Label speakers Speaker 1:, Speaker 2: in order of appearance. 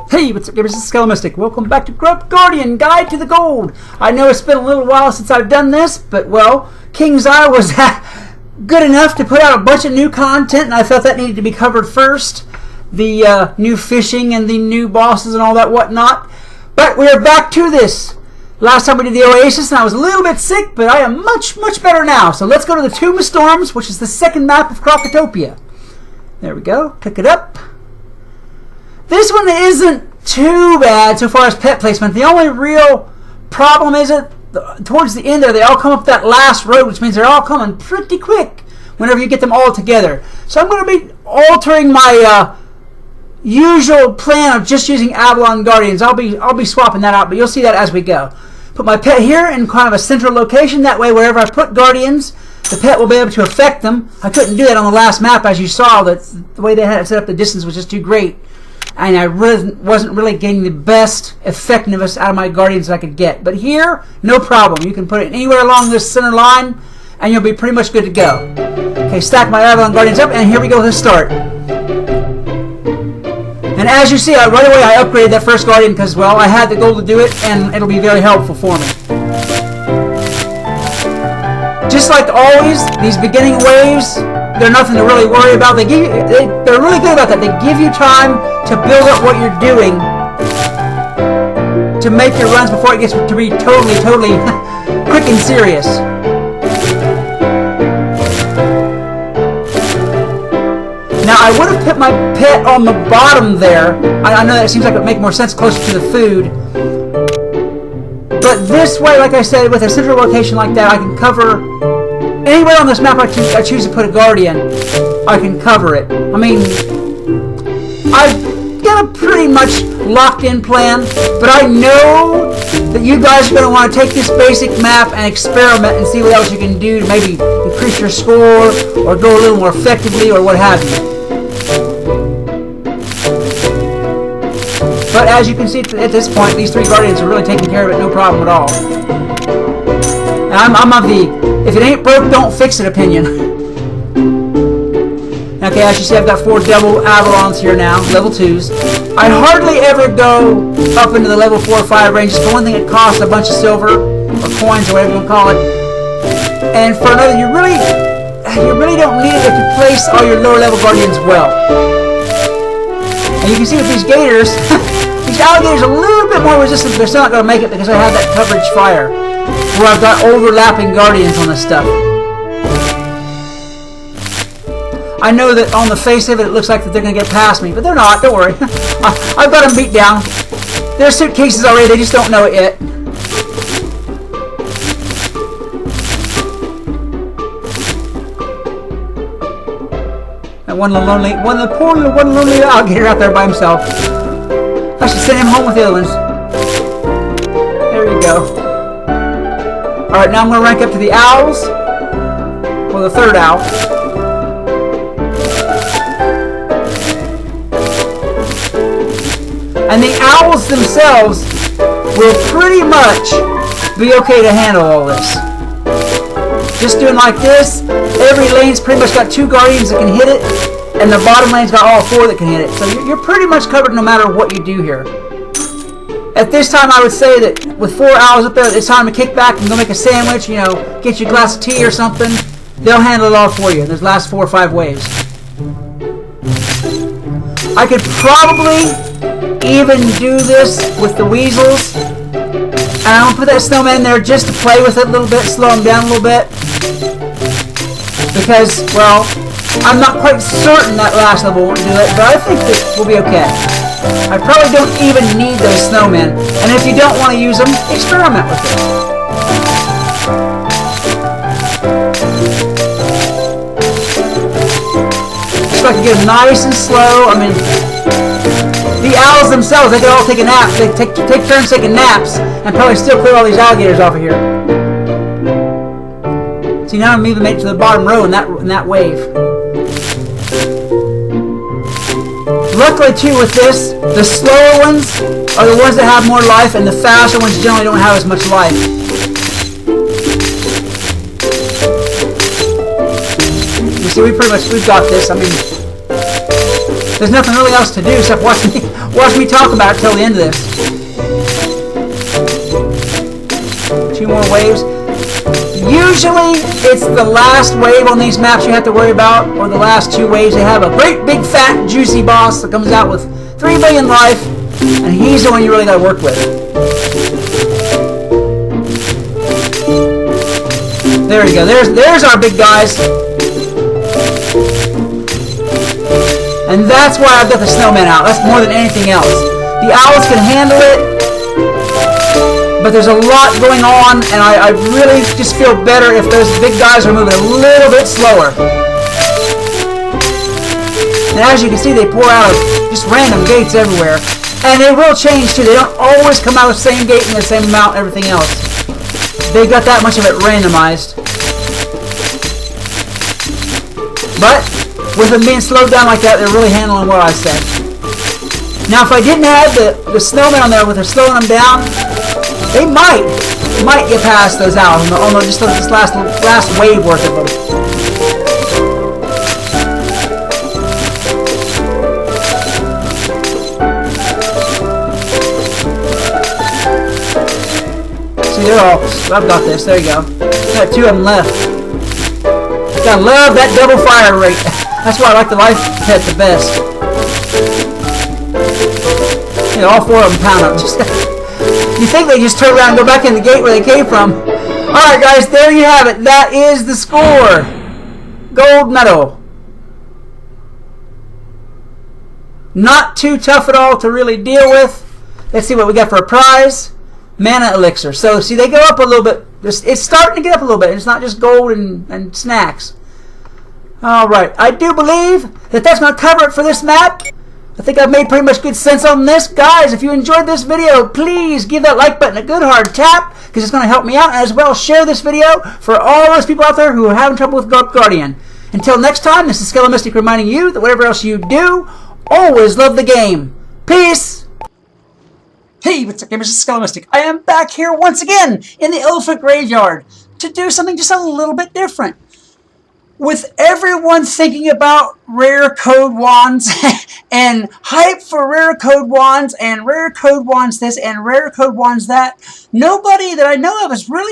Speaker 1: Hey, what's up, gamers? This is Skelemystyk. Welcome back to Grub Guardian, Guide to the Gold. I know it's been a little while since I've done this, but, well, King's Eye was good enough to put out a bunch of new content, and I felt that needed to be covered first. The new fishing and the new bosses and all that whatnot. But we are back to this. Last time we did the Oasis, and I was a little bit sick, but I am much, much better now. So let's go to the Tomb of Storms, which is the second map of Crocotopia. There we go. Pick it up. This one isn't too bad so far as pet placement. The only real problem is that towards the end there, they all come up that last road, which means they're all coming pretty quick whenever you get them all together. So I'm going to be altering my usual plan of just using Avalon Guardians. I'll be swapping that out, but you'll see that as we go. Put my pet here in kind of a central location. That way, wherever I put Guardians, the pet will be able to affect them. I couldn't do that on the last map, as you saw. That the way they had it set up, the distance was just too great. And I wasn't really getting the best effectiveness out of my Guardians that I could get. But here, no problem. You can put it anywhere along this center line, and you'll be pretty much good to go. Okay, stack my Avalon Guardians up, and here we go to start. And as you see, right away I upgraded that first Guardian because, well, I had the gold to do it, and it'll be very helpful for me. Just like always, these beginning waves, they're nothing to really worry about. They're really good about that. They give you time to build up what you're doing to make your runs before it gets to be totally quick and serious. Now, I would have put my pet on the bottom there. I know that it seems like it would make more sense closer to the food. But this way, like I said, with a central location like that, I can cover anywhere on this map I choose to put a Guardian. I can cover it. I mean, I've got a pretty much locked-in plan, but I know that you guys are going to want to take this basic map and experiment and see what else you can do to maybe increase your score or go a little more effectively or what have you. But as you can see at this point, these three Guardians are really taking care of it, no problem at all. And I'm of the, if it ain't broke, don't fix it opinion. Okay, as you see, I've got 4 double Avalons here now, level 2s. I hardly ever go up into the level 4 or 5 range. For one thing, it costs a bunch of silver, or coins, or whatever you want to call it. And for another, you really don't need it if you place all your lower level Guardians well. And you can see with these gators, these alligators are a little bit more resistant, but they're still not going to make it because I have that coverage fire, where I've got overlapping Guardians on this stuff. I know that on the face of it, it looks like that they're going to get past me, but they're not. Don't worry. I've got them beat down. They're suitcases already. They just don't know it yet. That one lonely alligator out there by himself. I should send him home with the other ones. There you go. Alright, now I'm going to rank up to the owls. Well, the third owl. And the owls themselves will pretty much be okay to handle all this. Just doing like this, every lane's pretty much got 2 Guardians that can hit it, and the bottom lane's got all 4 that can hit it. So you're pretty much covered no matter what you do here. At this time, I would say that with 4 owls up there, it's time to kick back and go make a sandwich, you know, get you a glass of tea or something. They'll handle it all for you. There's last 4 or 5 waves. I could probably even do this with the weasels. And I'm going to put that snowman in there just to play with it a little bit, slow him down a little bit. Because, well, I'm not quite certain that last level won't do it, but I think that we'll be okay. I probably don't even need those snowmen. And if you don't want to use them, experiment with it. Just like to get them nice and slow. I mean, the owls themselves, they could all take a nap. They take turns taking naps and probably still clear all these alligators off of here. See, now I'm even made it to the bottom row in that wave. Luckily, too, with this, the slower ones are the ones that have more life, and the faster ones generally don't have as much life. You see, we've got this. I mean, there's nothing really else to do except watch me talk about it till the end of this. 2 more waves. Usually, it's the last wave on these maps you have to worry about, or the last 2 waves. They have a great, big, fat, juicy boss that comes out with 3 billion life, and he's the one you really got to work with. There you go. There's our big guys. And that's why I've got the snowman out. That's more than anything else. The owls can handle it, but there's a lot going on, and I really just feel better if those big guys are moving a little bit slower. And as you can see, they pour out of just random gates everywhere. And they will change too. They don't always come out of the same gate in the same amount and everything else. They got that much of it randomized. But with them being slowed down like that, they're really handling what I said. Now, if I didn't have the snowmen on there with her slowing them down, they might get past those owls on just this last wave worth of them. See, they're all. I've got this. There you go. Got 2 of them left. Gotta love that double fire rate. That's why I like the life pet the best. You know, all 4 of them pound up. You think they just turn around and go back in the gate where they came from. Alright guys, there you have it. That is the score. Gold medal. Not too tough at all to really deal with. Let's see what we got for a prize. Mana elixir. So see, they go up a little bit. It's starting to get up a little bit. It's not just gold and snacks. Alright, I do believe that that's going to cover it for this map. I think I've made pretty much good sense on this. Guys, if you enjoyed this video, please give that like button a good hard tap, because it's going to help me out, and as well share this video for all those people out there who are having trouble with Grub Guardian. Until next time, this is Skelemystyk reminding you that whatever else you do, always love the game. Peace! Hey, what's up gamers, this is Skelemystyk. I am back here once again in the Elephant Graveyard to do something just a little bit different. With everyone thinking about rare code wands and hype for rare code wands and rare code wands this and rare code wands that, nobody that I know of is really